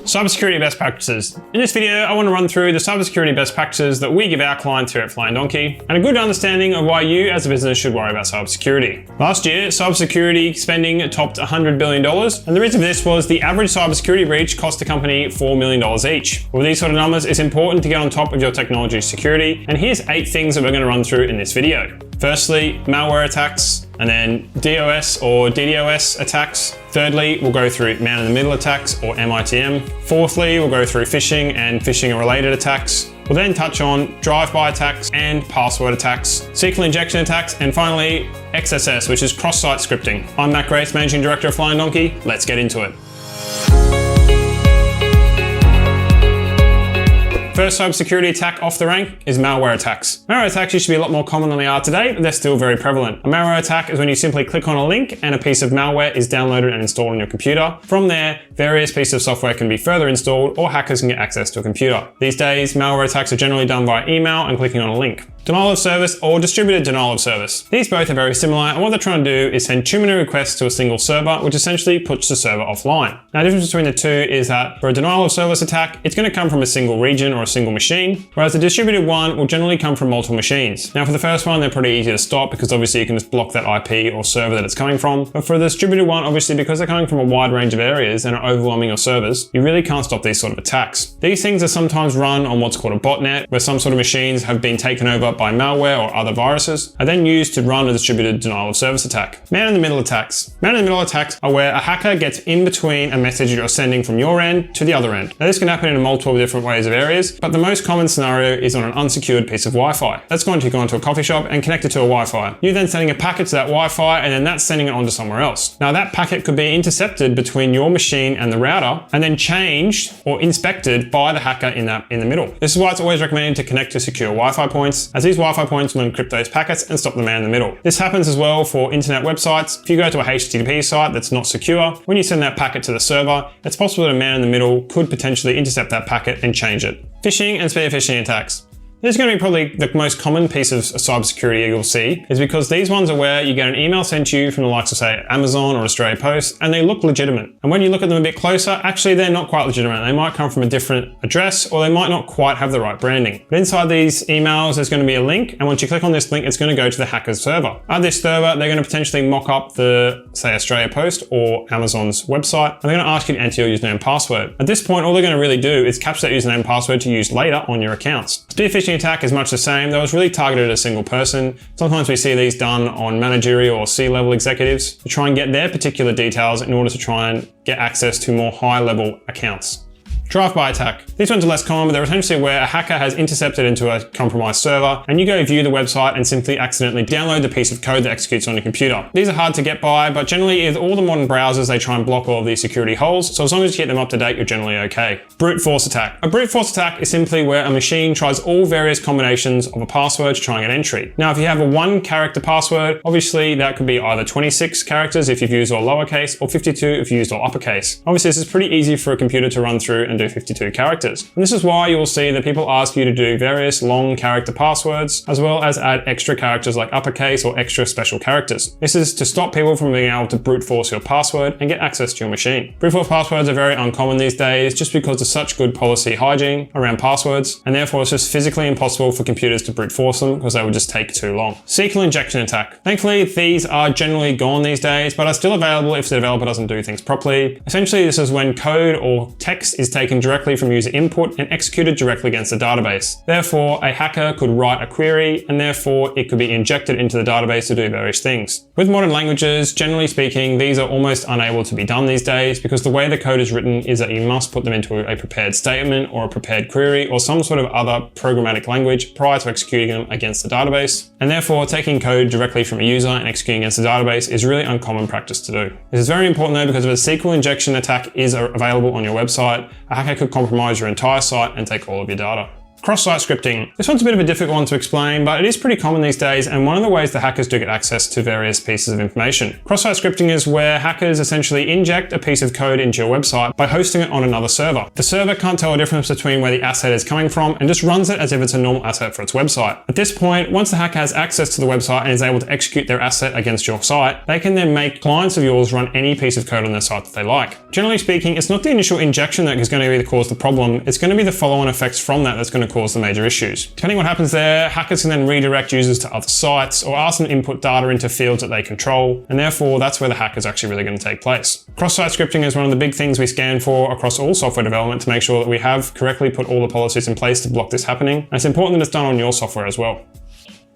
Cybersecurity best practices. In this video, I want to run through the cybersecurity best practices that we give our clients here at 𝗧𝗨𝗍𝗀𝗀 and a good understanding of why you as a business should worry about cybersecurity. Last year, cybersecurity spending topped $100 billion, and the reason for this was the average cybersecurity breach cost the company $4 million each. With these sort of numbers, it's important to get on top of your technology security, and here's 8 things that we're going to run through in this video. Firstly, malware attacks, and then DDoS or DDoS attacks. Thirdly, we'll go through man-in-the-middle attacks or MITM. Fourthly, we'll go through phishing and phishing-related attacks. We'll then touch on drive-by attacks and password attacks, SQL injection attacks, and finally, XSS, which is cross-site scripting. I'm Matt Grace, Managing Director of 𝗧𝗨𝗍𝗀𝗀. Let's get into it. First cybersecurity attack off the rank is malware attacks. Malware attacks used to be a lot more common than they are today, but they're still very prevalent. A malware attack is when you simply click on a link and a piece of malware is downloaded and installed on your computer. From there, various pieces of software can be further installed or hackers can get access to a computer. These days, malware attacks are generally done via email and clicking on a link. Denial of service or distributed denial of service. These both are very similar, and what they're trying to do is send too many requests to a single server, which essentially puts the server offline. Now, the difference between the two is that for a denial of service attack, it's going to come from a single region or a single machine, whereas the distributed one will generally come from multiple machines. Now, for the first one, they're pretty easy to stop because obviously you can just block that IP or server that it's coming from. But for the distributed one, obviously because they're coming from a wide range of areas and are overwhelming your servers, you really can't stop these sort of attacks. These things are sometimes run on what's called a botnet, where some sort of machines have been taken over by malware or other viruses, are then used to run a distributed denial of service attack. Man-in-the-middle attacks. Man-in-the-middle attacks are where a hacker gets in between a message you're sending from your end to the other end. Now, this can happen in multiple different ways of areas, but the most common scenario is on an unsecured piece of Wi-Fi. That's going to go into a coffee shop and connect it to a Wi-Fi. You're then sending a packet to that Wi-Fi, and then that's sending it on to somewhere else. Now, that packet could be intercepted between your machine and the router, and then changed or inspected by the hacker in the middle. This is why it's always recommended to connect to secure Wi-Fi points, as these Wi-Fi points will encrypt those packets and stop the man in the middle. This happens as well for internet websites. If you go to a HTTP site that's not secure, when you send that packet to the server, it's possible that a man in the middle could potentially intercept that packet and change it. Phishing and spear-phishing attacks. This is going to be probably the most common piece of cybersecurity you'll see, is because these ones are where you get an email sent to you from the likes of, say, Amazon or 𝗧𝗵𝗽𝗀𝗀, and they look legitimate. And when you look at them a bit closer, actually they're not quite legitimate. They might come from a different address, or they might not quite have the right branding. But inside these emails, there's going to be a link, and once you click on this link, it's going to go to the hacker's server. At this server, they're going to potentially mock up the, say, 𝗧𝗵𝗽𝗀𝗃 or Amazon's website, and they're going to ask you to enter your username and password. At this point, all they're going to really do is capture that username and password to use later on your accounts. Spear-phishing attack is much the same, though it's really targeted at a single person. Sometimes we see these done on managerial or C-level executives to try and get their particular details in order to try and get access to more high-level accounts. Drive-by attack. These ones are less common, but they're essentially where a hacker has intercepted into a compromised server, and you go view the website and simply accidentally download the piece of code that executes on your computer. These are hard to get by, but generally with all the modern browsers, they try and block all of these security holes, so as long as you get them up to date, you're generally okay. Brute force attack. A brute force attack is simply where a machine tries all various combinations of a password to try and get entry. Now, if you have a 1-character password, obviously that could be either 26 characters if you've used all lowercase, or 52 if you've used all uppercase. Obviously, this is pretty easy for a computer to run through and do 52 characters. And this is why you will see that people ask you to do various long character passwords, as well as add extra characters like uppercase or extra special characters. This is to stop people from being able to brute force your password and get access to your machine. Brute force passwords are very uncommon these days just because there's such good policy hygiene around passwords, and therefore it's just physically impossible for computers to brute force them because they would just take too long. SQL injection attack. Thankfully, these are generally gone these days, but are still available if the developer doesn't do things properly. Essentially, this is when code or text is taken directly from user input and executed directly against the database. Therefore, a hacker could write a query, and therefore it could be injected into the database to do various things. With modern languages, generally speaking, these are almost unable to be done these days because the way the code is written is that you must put them into a prepared statement or a prepared query or some sort of other programmatic language prior to executing them against the database. And therefore, taking code directly from a user and executing against the database is really uncommon practice to do. This is very important though, because if a SQL injection attack is available on your website, a hacker could compromise your entire site and take all of your data. Cross-site scripting. This one's a bit of a difficult one to explain, but it is pretty common these days, and one of the ways the hackers do get access to various pieces of information. Cross-site scripting is where hackers essentially inject a piece of code into your website by hosting it on another server. The server can't tell a difference between where the asset is coming from and just runs it as if it's a normal asset for its website. At this point, once the hacker has access to the website and is able to execute their asset against your site, they can then make clients of yours run any piece of code on their site that they like. Generally speaking, it's not the initial injection that is going to be the cause of the problem, it's going to be the follow-on effects from that that's going to cause the major issues. Depending on what happens there, hackers can then redirect users to other sites or ask them to input data into fields that they control, and therefore that's where the hack is actually really going to take place. Cross-site scripting is one of the big things we scan for across all software development to make sure that we have correctly put all the policies in place to block this happening, and it's important that it's done on your software as well.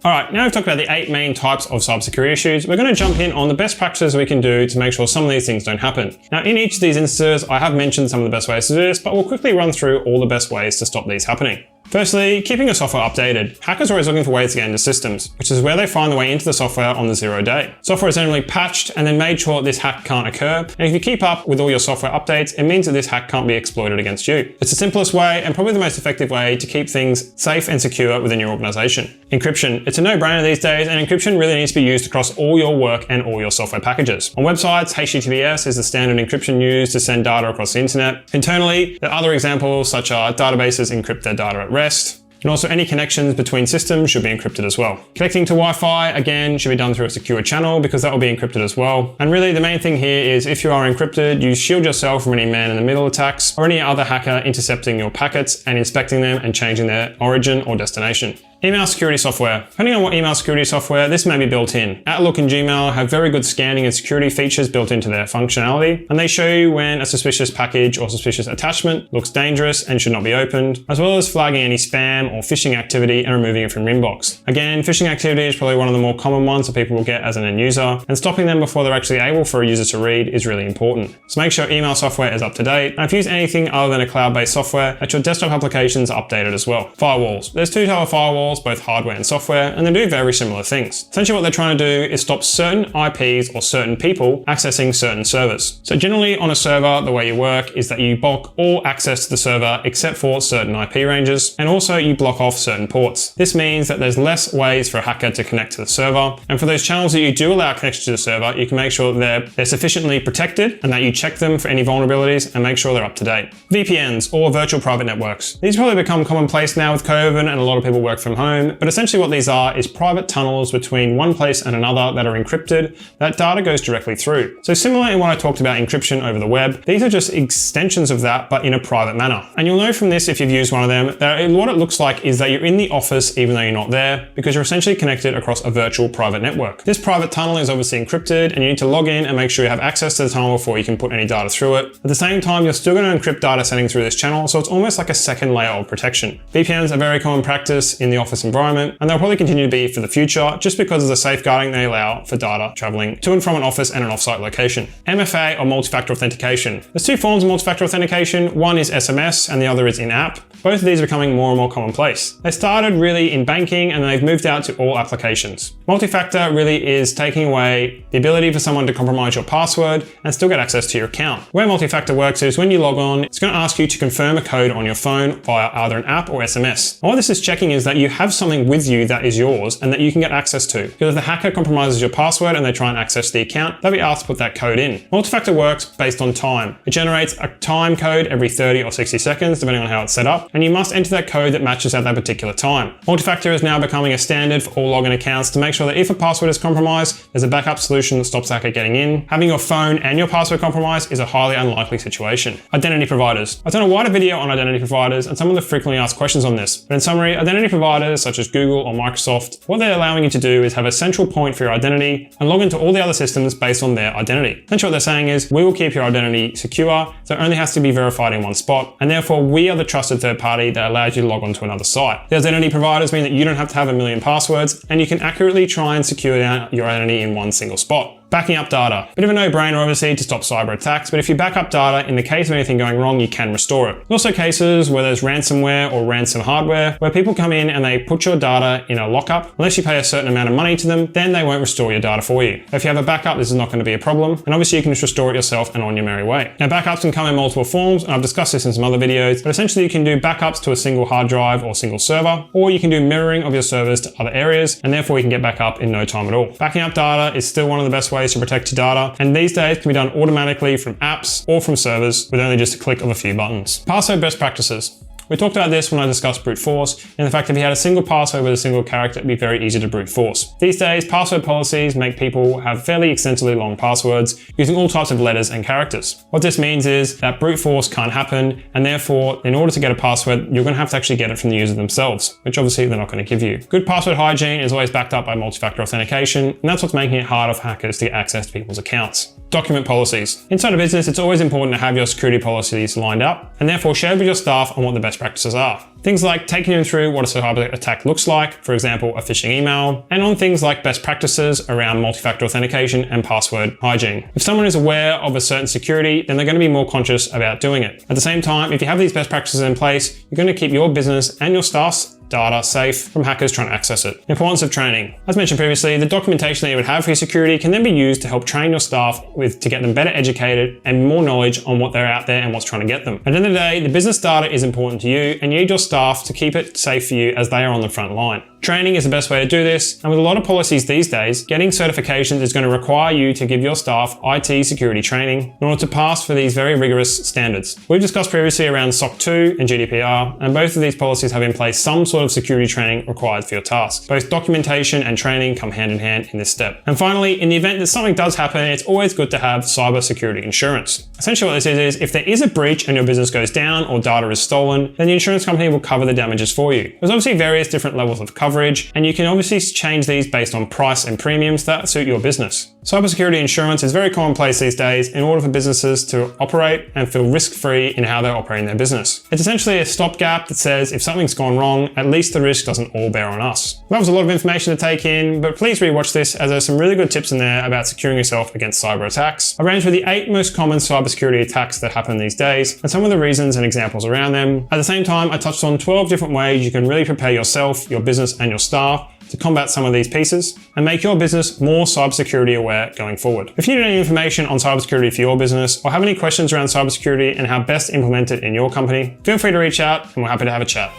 Alright, now we've talked about the 8 main types of cybersecurity issues, we're going to jump in on the best practices we can do to make sure some of these things don't happen. Now, in each of these instances, I have mentioned some of the best ways to do this, but we'll quickly run through all the best ways to stop these happening. Firstly, keeping your software updated. Hackers are always looking for ways to get into systems, which is where they find their way into the software on the 0 day. Software is generally patched and then made sure that this hack can't occur, and if you keep up with all your software updates, it means that this hack can't be exploited against you. It's the simplest way and probably the most effective way to keep things safe and secure within your organization. Encryption. It's a no-brainer these days, and encryption really needs to be used across all your work and all your software packages. On websites, 𝗧𝗶𝗽𝗀 is the standard encryption used to send data across the internet. Internally, there are other examples such as databases encrypt their data at rest. And also any connections between systems should be encrypted as well. Connecting to Wi-Fi, again, should be done through a secure channel because that will be encrypted as well. And really the main thing here is if you are encrypted, you shield yourself from any man-in-the-middle attacks or any other hacker intercepting your packets and inspecting them and changing their origin or destination. Email security software. Depending on what email security software, this may be built in. Outlook and Gmail have very good scanning and security features built into their functionality, and they show you when a suspicious package or suspicious attachment looks dangerous and should not be opened, as well as flagging any spam or phishing activity and removing it from your inbox. Again, phishing activity is probably one of the more common ones that people will get as an end user, and stopping them before they're actually able for a user to read is really important. So make sure email software is up to date, and if you use anything other than a cloud-based software, that your desktop applications are updated as well. Firewalls. There's 2 types of firewalls, both hardware and software, and they do very similar things. Essentially what they're trying to do is stop certain IPs or certain people accessing certain servers. So generally on a server, the way you work is that you block all access to the server except for certain IP ranges, and also you block off certain ports. This means that there's less ways for a hacker to connect to the server, and for those channels that you do allow connection to the server, you can make sure that they're sufficiently protected and that you check them for any vulnerabilities and make sure they're up to date. VPNs, or virtual private networks. These probably become commonplace now with COVID and a lot of people work from home, but essentially what these are is private tunnels between one place and another that are encrypted, that data goes directly through. So similar in what I talked about encryption over the web, these are just extensions of that but in a private manner. And you'll know from this if you've used one of them, that what it looks like is that you're in the office even though you're not there, because you're essentially connected across a virtual private network. This private tunnel is obviously encrypted and you need to log in and make sure you have access to the tunnel before you can put any data through it. At the same time, you're still going to encrypt data sending through this channel, so it's almost like a second layer of protection. VPNs are very common practice in the office environment, and they'll probably continue to be for the future just because of the safeguarding they allow for data traveling to and from an office and an offsite location. MFA or Multifactor Authentication. There's 2 forms of Multifactor Authentication. One is SMS and the other is in-app. Both of these are becoming more and more commonplace. They started really in banking and they've moved out to all applications. Multi-factor really is taking away the ability for someone to compromise your password and still get access to your account. The way multi-factor works is when you log on, it's going to ask you to confirm a code on your phone via either an app or SMS. All this is checking is that you have something with you that is yours and that you can get access to. Because if the hacker compromises your password and they try and access the account, they'll be asked to put that code in. Multi-factor works based on time. It generates a time code every 30 or 60 seconds, depending on how it's set up, and you must enter that code that matches at that particular time. Multi-factor is now becoming a standard for all login accounts to make sure that if a password is compromised, there's a backup solution that stops the hacker getting in. Having your phone and your password compromised is a highly unlikely situation. Identity providers. I've done a wider video on identity providers and some of the frequently asked questions on this. But in summary, identity providers such as Google or Microsoft, what they're allowing you to do is have a central point for your identity and log into all the other systems based on their identity. Essentially what they're saying is, we will keep your identity secure, so it only has to be verified in one spot, and therefore we are the trusted third party that allows you to log on to another site. The identity providers mean that you don't have to have a million passwords, and you can accurately try and secure your identity in one single spot. Backing up data. Bit of a no-brainer obviously to stop cyber attacks, but if you back up data, in the case of anything going wrong, you can restore it. There's also cases where there's ransomware or ransom hardware, where people come in and they put your data in a lockup. Unless you pay a certain amount of money to them, then they won't restore your data for you. If you have a backup, this is not going to be a problem, and obviously you can just restore it yourself and on your merry way. Now, backups can come in multiple forms, and I've discussed this in some other videos, but essentially you can do backups to a single hard drive or single server, or you can do mirroring of your servers to other areas, and therefore you can get back up in no time at all. Backing up data is still one of the best ways to protect your data, and these days can be done automatically from apps or from servers with only just a click of a few buttons. Password best practices. We talked about this when I discussed brute force, and the fact that if you had a single password with a single character, it'd be very easy to brute force. These days, password policies make people have fairly extensively long passwords using all types of letters and characters. What this means is that brute force can't happen, and therefore, in order to get a password, you're going to have to actually get it from the user themselves, which obviously they're not going to give you. Good password hygiene is always backed up by multi-factor authentication, and that's what's making it harder for hackers to get access to people's accounts. Document policies. Inside a business, it's always important to have your security policies lined up, and therefore share with your staff on what the best practices are. Things like taking them through what a cyber attack looks like, for example, a phishing email, and on things like best practices around multi-factor authentication and password hygiene. If someone is aware of a certain security, then they're going to be more conscious about doing it. At the same time, if you have these best practices in place, you're going to keep your business and your staff's data safe from hackers trying to access it. Importance of training. As mentioned previously, the documentation that you would have for your security can then be used to help train your staff to get them better educated and more knowledge on what they're out there and what's trying to get them. At the end of the day, the business data is important to you, and you need your staff to keep it safe for you as they are on the front line. Training is the best way to do this, and with a lot of policies these days, getting certifications is going to require you to give your staff IT security training in order to pass for these very rigorous standards. We've discussed previously around SOC 2 and GDPR, and both of these policies have in place some sort of security training required for your task. Both documentation and training come hand in hand in this step. And finally, in the event that something does happen, it's always good to have cybersecurity insurance. Essentially what this is if there is a breach and your business goes down or data is stolen, then the insurance company will cover the damages for you. There's obviously various different levels of coverage, and you can obviously change these based on price and premiums that suit your business. Cybersecurity insurance is very commonplace these days in order for businesses to operate and feel risk-free in how they're operating their business. It's essentially a stopgap that says if something's gone wrong, at least the risk doesn't all bear on us. That was a lot of information to take in, but please rewatch this as there's some really good tips in there about securing yourself against cyber attacks. I ran through the 8 most common cybersecurity attacks that happen these days and some of the reasons and examples around them. At the same time, I touched on 12 different ways you can really prepare yourself, your business, and your staff to combat some of these pieces and make your business more cybersecurity aware going forward. If you need any information on cybersecurity for your business or have any questions around cybersecurity and how best to implement it in your company, feel free to reach out and we're happy to have a chat.